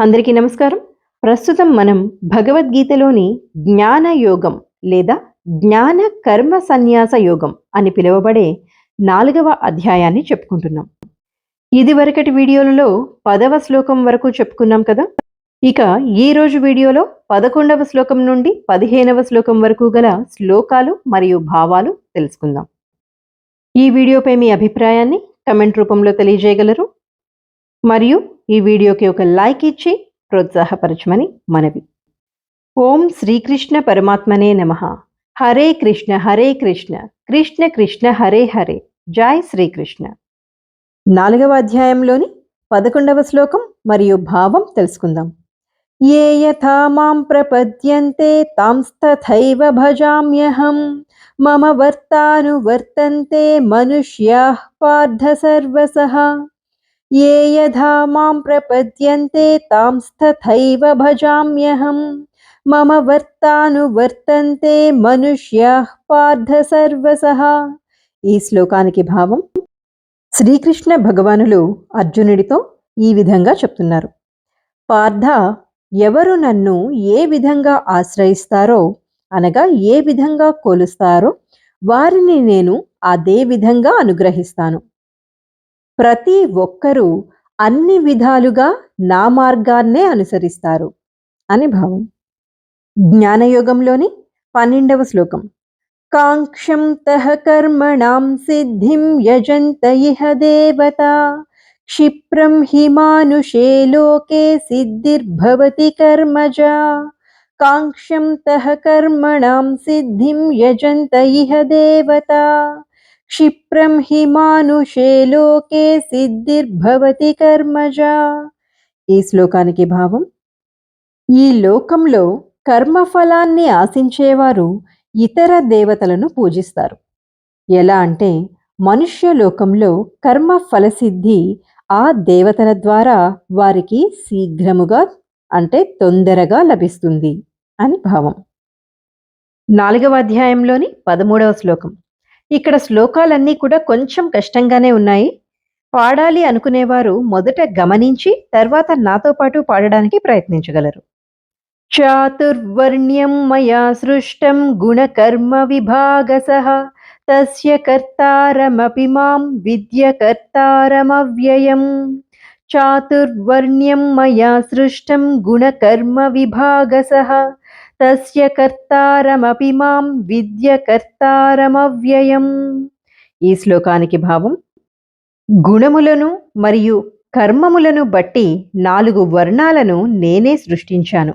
అందరికీ నమస్కారం. ప్రస్తుతం మనం భగవద్గీతలోని జ్ఞాన యోగం లేదా జ్ఞాన కర్మ సన్యాస యోగం అని పిలువబడే 4వ అధ్యాయాన్ని చెప్పుకుంటున్నాం. ఇదివరకటి వీడియోలలో 10వ శ్లోకం వరకు చెప్పుకున్నాం కదా. ఇక ఈ రోజు వీడియోలో 11వ శ్లోకం నుండి 15వ శ్లోకం వరకు గల శ్లోకాలు మరియు భావాలు తెలుసుకుందాం. ఈ వీడియోపై మీ అభిప్రాయాన్ని కమెంట్ రూపంలో తెలియజేయగలరు. మరియు ఈ వీడియోకి ఒక లైక్ ఇచ్చి ప్రోత్సాహపరచమని మనవి. ఓం శ్రీకృష్ణ పరమాత్మనే నమః. హరే కృష్ణ కృష్ణ కృష్ణ హరే హరే. జై శ్రీకృష్ణ. 4వ అధ్యాయంలోని 11వ శ్లోకం మరియు భావం తెలుసుకుందాం. ఏ యథా మాం ప్రపద్యంతే తాంస్తథైవ భజామ్యహం మమ వర్తానువర్తంతే మనుష్యాః పార్థ సర్వసః. ये यथा मां प्रपद्यन्ते तांस्तथैव भजाम्यहं मम वर्तानुवर्तन्ते मनुष्याः पार्थ सर्वसः. ఈ శ్లోకానికి భావం, శ్రీకృష్ణ భగవానులు అర్జునుడితో ఈ విధంగా చెప్తున్నారు. పార్థ, ఎవరు నన్ను ఏ విధంగా ఆశ్రయిస్తారో అనగా ఏ విధంగా కొలుస్తారో వారిని నేను అదే విధంగా అనుగ్రహిస్తాను. ప్రతి ఒక్కరూ అన్ని విధాలుగా నా మార్గాన్నే అనుసరిస్తారు అని భావం. జ్ఞానయోగంలోని 12వ శ్లోకం. కాంక్షం తః కర్మణాం సిద్ధిం యజంత ఇహ దేవతా క్షిప్రం హి మానుషే లోకే సిద్ధిర్భవతి కర్మజా. కాంక్షం తః కర్మణాం సిద్ధిం యజంత ఇహ దేవతా క్షిప్రం హి మానుషే లోకే సిద్ధిర్భవతి కర్మజా. ఈ శ్లోకానికి భావం, ఈ లోకంలో కర్మఫలాన్ని ఆశించేవారు ఇతర దేవతలను పూజిస్తారు. ఎలా అంటే మనుష్య లోకంలో కర్మ ఫలసిద్ధి ఆ దేవతల ద్వారా వారికి శీఘ్రముగా అంటే తొందరగా లభిస్తుంది అని భావం. 4వ అధ్యాయంలోని 13వ శ్లోకం. ఇక్కడ శ్లోకాలన్నీ కూడా కొంచెం కష్టంగానే ఉన్నాయి. పాడాలి అనుకునేవారు మొదట గమనించి తర్వాత నాతో పాటు పాడడానికి ప్రయత్నించగలరు. చాతుర్వర్ణ్యం మయా సృష్టం గుణకర్మ విభాగసః తస్య కర్తారమపి మాం విద్య కర్తారమవ్యయం. చాతుర్వర్ణ్యం మయా సృష్టం గుణకర్మ విభాగసః తస్య కర్తారమపి మాం విద్య కర్తారమవ్యయం. ఈ శ్లోకానికి భావం, గుణములను మరియు కర్మములను బట్టి 4 వర్ణాలను నేనే సృష్టించాను.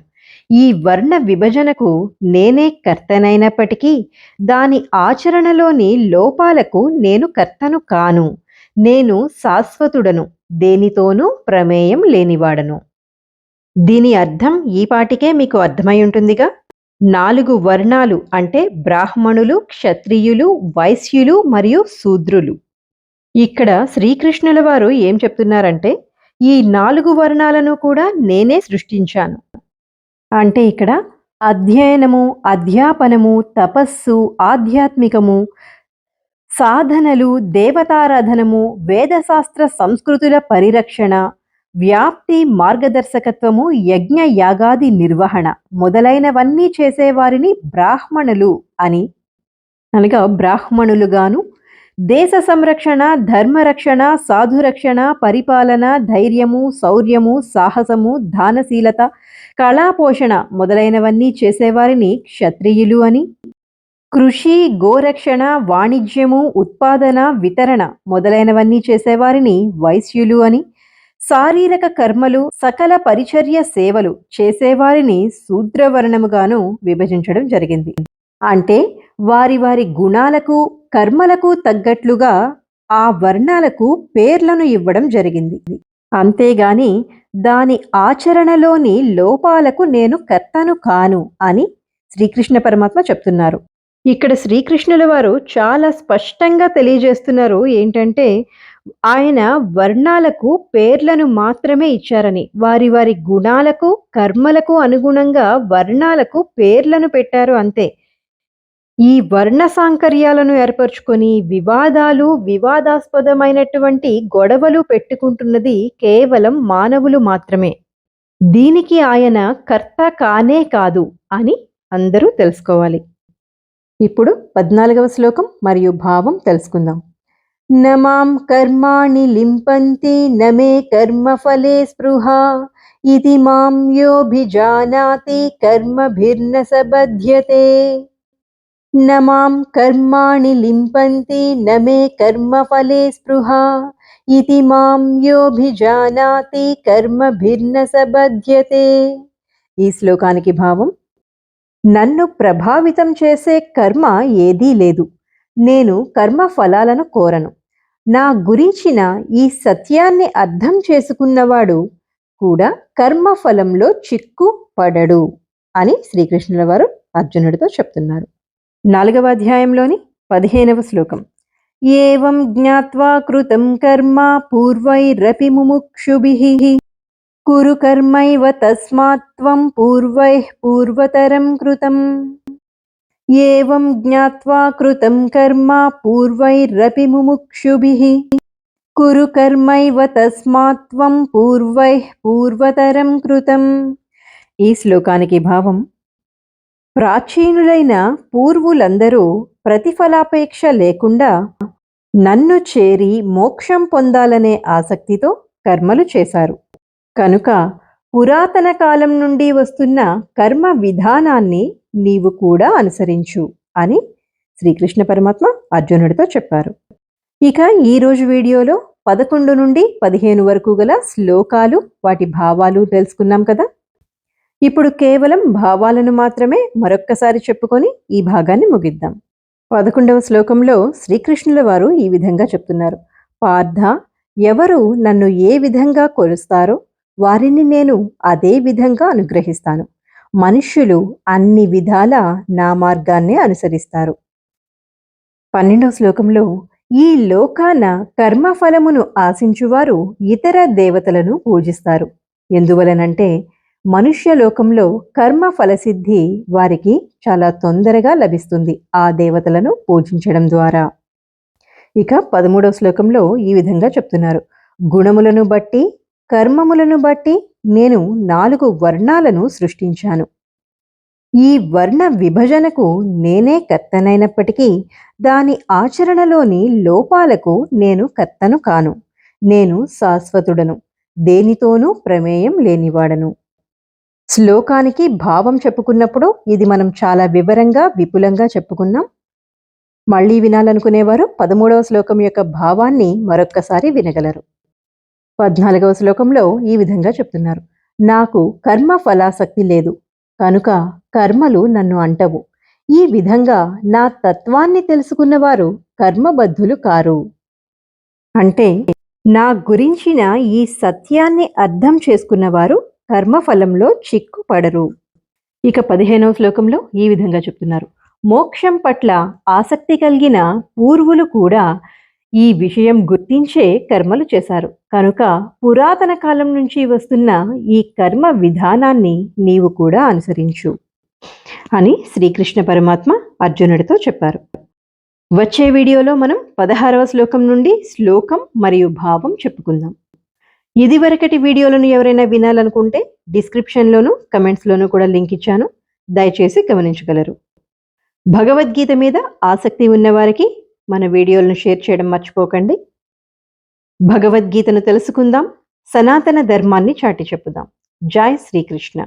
ఈ వర్ణ విభజనకు నేనే కర్తనైనప్పటికీ దాని ఆచరణలోని లోపాలకు నేను కర్తను కాను. నేను శాశ్వతుడను, దేనితోనూ ప్రమేయం లేనివాడను. దీని అర్థం ఈ పాటికే మీకు అర్థమై ఉంటుందిగా. 4 వర్ణాలు అంటే బ్రాహ్మణులు, క్షత్రియులు, వైశ్యులు మరియు శూద్రులు. ఇక్కడ శ్రీకృష్ణుల వారు ఏం చెప్తున్నారంటే ఈ 4 వర్ణాలను కూడా నేనే సృష్టించాను. అంటే ఇక్కడ అధ్యయనము, అధ్యాపనము, తపస్సు, ఆధ్యాత్మికము, సాధనలు, దేవతారాధనము, వేదశాస్త్ర సంస్కృతుల పరిరక్షణ, వ్యాప్తి, మార్గదర్శకత్వము, యజ్ఞ యాగాది నిర్వహణ మొదలైనవన్నీ చేసేవారిని బ్రాహ్మణులు అని అనగా బ్రాహ్మణులుగాను, దేశ సంరక్షణ, ధర్మరక్షణ, సాధురక్షణ, పరిపాలన, ధైర్యము, శౌర్యము, సాహసము, దానశీలత, కళాపోషణ మొదలైనవన్నీ చేసేవారిని క్షత్రియులు అని, కృషి, గోరక్షణ, వాణిజ్యము, ఉత్పాదన, వితరణ మొదలైనవన్నీ చేసేవారిని వైశ్యులు అని, శారీరక కర్మలు, సకల పరిచర్య సేవలు చేసేవారిని శూద్రవర్ణముగాను విభజించడం జరిగింది. అంటే వారి వారి గుణాలకు, కర్మలకు తగ్గట్లుగా ఆ వర్ణాలకు పేర్లను ఇవ్వడం జరిగింది. అంతేగాని దాని ఆచరణలోని లోపాలకు నేను కర్తను కాను అని శ్రీకృష్ణ పరమాత్మ చెప్తున్నారు. ఇక్కడ శ్రీకృష్ణుల వారు చాలా స్పష్టంగా తెలియజేస్తున్నారు ఏంటంటే ఆయన వర్ణాలకు పేర్లను మాత్రమే ఇచ్చారని, వారి వారి గుణాలకు, కర్మలకు అనుగుణంగా వర్ణాలకు పేర్లను పెట్టారు అంతే. ఈ వర్ణ సాంకర్యాలను ఏర్పరచుకొని వివాదాలు, వివాదాస్పదమైనటువంటి గొడవలు పెట్టుకుంటున్నది కేవలం మానవులు మాత్రమే. దీనికి ఆయన కర్త కానే కాదు అని అందరూ తెలుసుకోవాలి. ఇప్పుడు 14వ శ్లోకం మరియు భావం తెలుసుకుందాం. నమాం కర్మాణి లింపంతి నమే కర్మఫలే స్పృహా ఇది మాం యోభిజానాతి కర్మభిర్న సబధ్యతే. నమాం కర్మాణి లింపంతి నమే కర్మఫలే స్పృహా ఇది మాం యోభిజానాతి కర్మభిర్న సబధ్యతే. ఈ శ్లోకానికి భావం: నన్ను ప్రభావితం చేసే కర్మ ఏదీ లేదు. నేను కర్మ ఫలాలను కోరను. నా గురించిన ఈ సత్యాన్ని అర్థం చేసుకున్నవాడు కూడా కర్మఫలంలో చిక్కు పడడు అని శ్రీకృష్ణుల వారు అర్జునుడితో చెప్తున్నారు. 4వ అధ్యాయంలోని 15వ శ్లోకం. ఏవం జ్ఞాత్వా కృతం కర్మ పూర్వైరపి ముముక్షుభిః కురు కర్మైవ తస్మాత్ త్వం పూర్వైః పూర్వతరం కృతం. ఏవం జ్ఞాత్వా కృతం కర్మ పూర్వైరపి ముముక్షుభిః కురు కర్మైవ తస్మాత్ త్వం పూర్వైః పూర్వతరం కృతం. ఈ శ్లోకానికి భావం: ప్రాచీనులైన పూర్వులందరూ ప్రతిఫలాపేక్ష లేకుండా నన్ను చేరి మోక్షం పొందాలనే ఆసక్తితో కర్మలు చేశారు. కనుక పురాతన కాలం నుండి వస్తున్న కర్మ విధానాన్ని నీవు కూడా అనుసరించు అని శ్రీకృష్ణ పరమాత్మ అర్జునుడితో చెప్పారు. ఇక ఈరోజు వీడియోలో 11 నుండి 15 వరకు గల శ్లోకాలు, వాటి భావాలు తెలుసుకున్నాం కదా. ఇప్పుడు కేవలం భావాలను మాత్రమే మరొక్కసారి చెప్పుకొని ఈ భాగాన్ని ముగిద్దాం. 11వ శ్లోకంలో శ్రీకృష్ణుల వారు ఈ విధంగా చెప్తున్నారు: పార్థ, ఎవరు నన్ను ఏ విధంగా కొలుస్తారో వారిని నేను అదే విధంగా అనుగ్రహిస్తాను. మనుష్యులు అన్ని విధాల నా మార్గాన్నే అనుసరిస్తారు. 12వ శ్లోకంలో ఈ లోకాన కర్మఫలమును ఆశించువారు ఇతర దేవతలను పూజిస్తారు. ఎందువలనంటే మనుష్య లోకంలో కర్మ ఫలసిద్ధి వారికి చాలా తొందరగా లభిస్తుంది ఆ దేవతలను పూజించడం ద్వారా. ఇక 13వ శ్లోకంలో ఈ విధంగా చెప్తున్నారు: గుణములను బట్టి కర్మములను బట్టి నేను 4 వర్ణాలను సృష్టించాను. ఈ వర్ణ విభజనకు నేనే కర్తనైనప్పటికీ దాని ఆచరణలోని లోపాలకు నేను కర్తను కాను. నేను శాశ్వతుడను, దేనితోనూ ప్రమేయం లేనివాడను. శ్లోకానికి భావం చెప్పుకున్నప్పుడు ఇది మనం చాలా వివరంగా విపులంగా చెప్పుకున్నాం. మళ్ళీ వినాలనుకునేవారు 13వ శ్లోకం యొక్క భావాన్ని మరొక్కసారి వినగలరు. 14వ శ్లోకంలో ఈ విధంగా చెప్తున్నారు: నాకు కర్మ ఫలాసక్తి లేదు, కనుక కర్మలు నన్ను అంటవు. ఈ విధంగా నా తత్వాన్ని తెలుసుకున్నవారు కర్మబద్ధులు కారు. అంటే నా గురించిన ఈ సత్యాన్ని అర్థం చేసుకున్నవారు కర్మఫలంలో చిక్కుపడరు. ఇక 15వ శ్లోకంలో ఈ విధంగా చెప్తున్నారు: మోక్షం పట్ల ఆసక్తి కలిగిన పూర్వులు కూడా ఈ విషయం గుర్తించే కర్మలు చేశారు. కనుక పురాతన కాలం నుంచి వస్తున్న ఈ కర్మ విధానాన్ని నీవు కూడా అనుసరించు అని శ్రీకృష్ణ పరమాత్మ అర్జునుడితో చెప్పారు. వచ్చే వీడియోలో మనం 16వ శ్లోకం నుండి శ్లోకం మరియు భావం చెప్పుకుందాం. ఇదివరకటి వీడియోలను ఎవరైనా వినాలనుకుంటే డిస్క్రిప్షన్లోను కమెంట్స్లోనూ కూడా లింక్ ఇచ్చాను, దయచేసి గమనించగలరు. భగవద్గీత మీద ఆసక్తి ఉన్నవారికి మన వీడియోలను షేర్ చేయడం మర్చిపోకండి. భగవద్గీతను తెలుసుకుందాం, సనాతన ధర్మాన్ని చాటి చెప్పుదాం. జై శ్రీకృష్ణ.